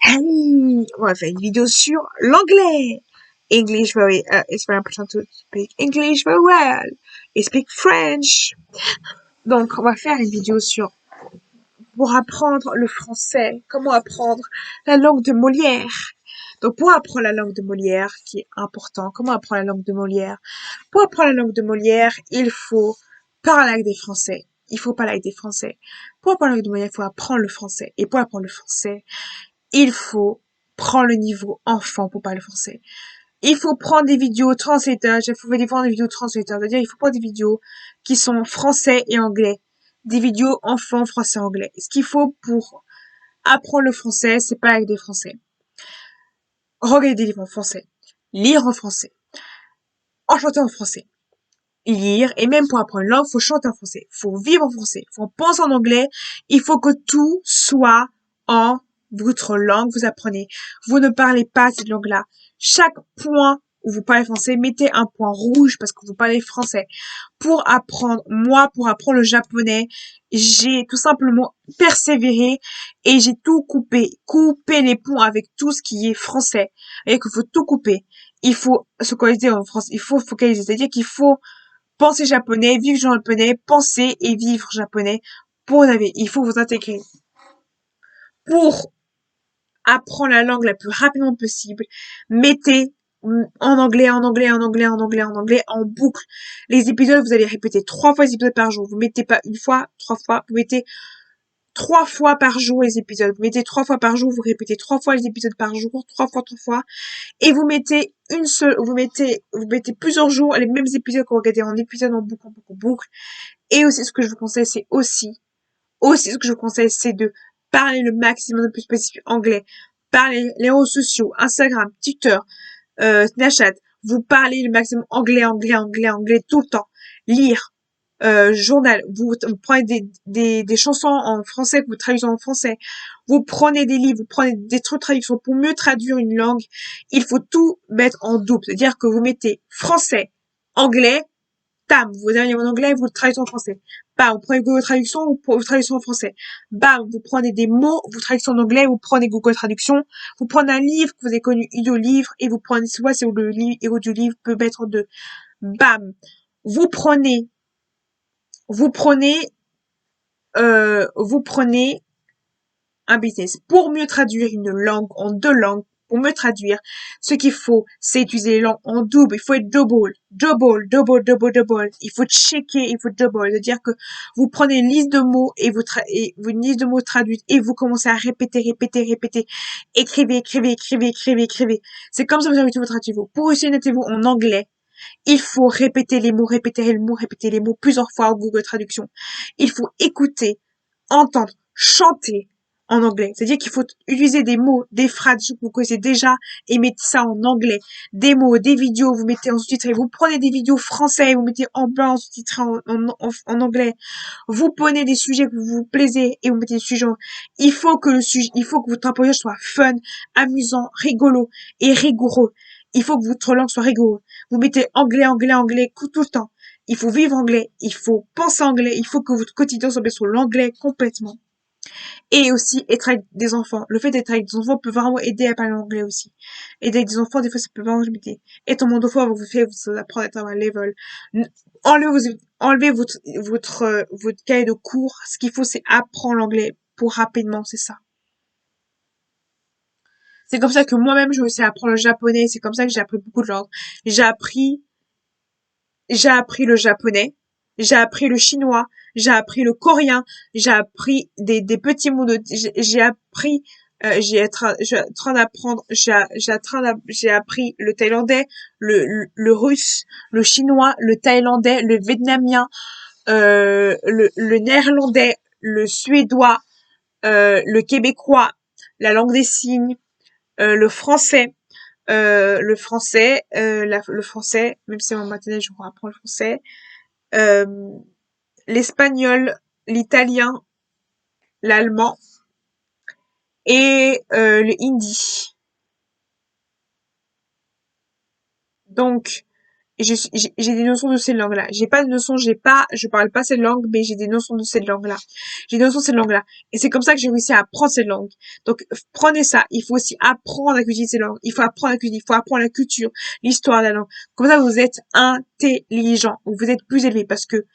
Hey, on va faire une vidéo sur l'anglais. English very, it's very important to speak English very well. Et speak French. Donc, on va faire une vidéo pour apprendre le français. Comment apprendre la langue de Molière. Donc, pour apprendre la langue de Molière, qui est important, comment apprendre la langue de Molière? Pour apprendre la langue de Molière, il faut parler avec des Français. Il faut parler avec des Français. Pour apprendre la langue de Molière, il faut apprendre le français. Et pour apprendre le français, il faut prendre le niveau enfant pour parler français. Il faut prendre des vidéos translateurs. Il faut prendre des vidéos translateurs. C'est-à-dire, il faut prendre des vidéos qui sont français et anglais. Des vidéos enfants français et anglais. Ce qu'il faut pour apprendre le français, c'est pas avec des français. Regarder des livres en français. Lire en français. En chanter en français. Lire. Et même pour apprendre une langue, faut chanter en français. Faut vivre en français. Faut penser en anglais. Il faut que tout soit en votre langue, vous apprenez. Vous ne parlez pas cette langue-là. Chaque point où vous parlez français, mettez un point rouge parce que vous parlez français. Pour apprendre le japonais, j'ai tout simplement persévéré et j'ai tout coupé. Couper les ponts avec tout ce qui est français. Et qu'il faut tout couper. Il faut se focaliser en France. Il faut focaliser. C'est-à-dire qu'il faut penser japonais, vivre japonais, penser et vivre japonais. Il faut vous intégrer. Pour apprendre la langue la plus rapidement possible, mettez en anglais, en boucle. Les épisodes, vous allez répéter 3 fois les épisodes par jour. Vous mettez pas une fois, 3 fois, vous mettez 3 fois par jour les épisodes. Vous mettez 3 fois par jour, vous répétez 3 fois les épisodes par jour, 3 fois. Et vous mettez vous mettez plusieurs jours les mêmes épisodes que vous regardez en épisode en boucle. Et aussi, ce que je vous conseille, c'est de parler le maximum de plus possible anglais. Parler les réseaux sociaux, Instagram, Twitter, Snapchat. Vous parlez le maximum anglais tout le temps. Lire, journal. Vous prenez des chansons en français que vous traduisez en français. Vous prenez des livres, vous prenez des trucs de traduction pour mieux traduire une langue. Il faut tout mettre en double. C'est-à-dire que vous mettez français, anglais, Tam, vous avez en anglais, vous le traduisez en français. Bam, vous prenez Google Traduction, vous traduisez en français. Bam, vous prenez des mots, vous traduisez en anglais, vous prenez Google Traduction. Vous prenez un livre que vous avez connu, audio-livre, et vous prenez, soit c'est le livre et audio-livre peut mettre en deux. Bam. Vous prenez, vous prenez, vous prenez un business. Pour mieux traduire une langue en 2 langues, pour mieux traduire, ce qu'il faut, c'est utiliser les langues en double. Il faut être double. Il faut checker, il faut double. C'est-à-dire que vous prenez une liste de mots et une liste de mots traduite et vous commencez à répéter. Écrivez. C'est comme ça que vous avez votre interview. Pour réussir une interview en anglais, il faut répéter les mots plusieurs fois en Google Traduction. Il faut écouter, entendre, chanter en anglais. C'est-à-dire qu'il faut utiliser des mots, des phrases que vous connaissez déjà et mettre ça en anglais. Des mots, des vidéos, vous mettez en sous-titré. Vous prenez des vidéos français, vous mettez en blanc, en sous-titré en anglais. Vous prenez des sujets que vous plaisez et vous mettez des sujets. Il faut que votre apprentissage soit fun, amusant, rigolo et rigoureux. Il faut que votre langue soit rigoureuse. Vous mettez anglais, tout le temps. Il faut vivre anglais, il faut penser anglais, il faut que votre quotidien soit basé sur l'anglais complètement. Et aussi, être avec des enfants. Le fait d'être avec des enfants peut vraiment aider à parler anglais aussi. Aider avec des enfants, des fois, ça peut vraiment aider. Et ton monde fois, vous apprendre à être à un level. Enlevez votre cahier de cours. Ce qu'il faut, c'est apprendre l'anglais pour rapidement, c'est ça. C'est comme ça que moi-même, je me suis apprendre le japonais. C'est comme ça que j'ai appris beaucoup de langues. J'ai appris le japonais, j'ai appris le chinois, j'ai appris le coréen, j'ai appris des petits mots j'ai appris, j'ai en train d'apprendre, j'ai appris le thaïlandais, le russe, le chinois, le thaïlandais, le vietnamien, le néerlandais, le suédois, le québécois, la langue des signes, le français, le français, même si en maternelle je apprends le français, euh, l'espagnol, l'italien, l'allemand et le hindi. Donc, Et j'ai des notions de ces langues-là. J'ai pas de notions, je parle pas cette langue, mais j'ai des notions de cette langue-là. J'ai des notions de cette langue-là. Et c'est comme ça que j'ai réussi à apprendre cette langue. Donc, prenez ça. Il faut aussi apprendre à cultiver ces langues. Il faut apprendre à cultiver, il faut apprendre la culture, l'histoire de la langue. Comme ça, vous êtes intelligent. Vous êtes plus élevé parce que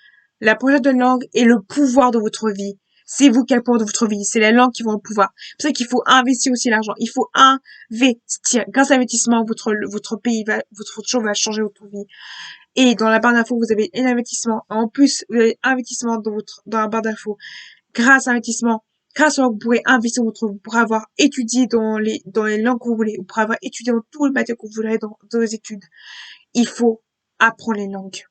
la prochaine de langue est le pouvoir de votre vie. C'est vous qui apportez votre vie. C'est les langues qui vont le pouvoir. C'est pour ça qu'il faut investir aussi l'argent. Il faut investir. Grâce à l'investissement, votre pays va, votre chose va changer votre vie. Et dans la barre d'infos, vous avez un investissement. En plus, vous avez un investissement dans la barre d'infos. Grâce à l'investissement, grâce à vous pourrez investir vous pourrez avoir étudié dans les langues que vous voulez. Vous pourrez avoir étudié dans tout le matière que vous voulez dans vos études. Il faut apprendre les langues.